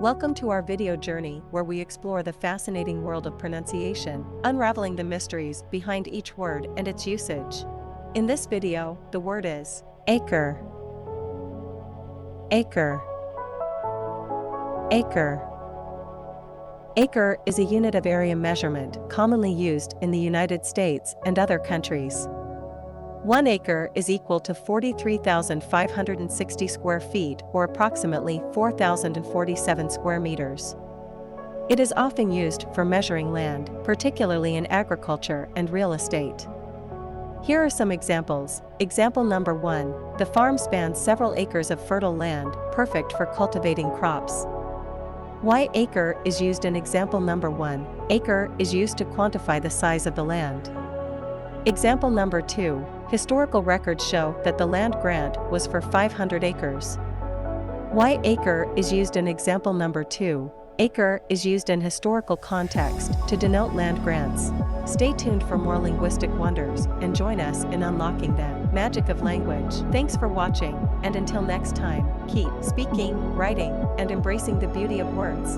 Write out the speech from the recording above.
Welcome to our video journey where we explore the fascinating world of pronunciation, unraveling the mysteries behind each word and its usage. In this video, the word is acre. Acre. Acre. Acre is a unit of area measurement commonly used in the United States and other countries. 1 acre is equal to 43,560 square feet or approximately 4,047 square meters. It is often used for measuring land, particularly in agriculture and real estate. Here are some examples. Example number 1. The farm spans several acres of fertile land, perfect for cultivating crops. Why acre is used in example number 1. Acre is used to quantify the size of the land. Example number 2. Historical records show that the land grant was for 500 acres. Why acre is used in example number 2. Acre is used in historical context to denote land grants. Stay tuned for more linguistic wonders and join us in unlocking the magic of language. Thanks for watching, and until next time, keep speaking, writing, and embracing the beauty of words.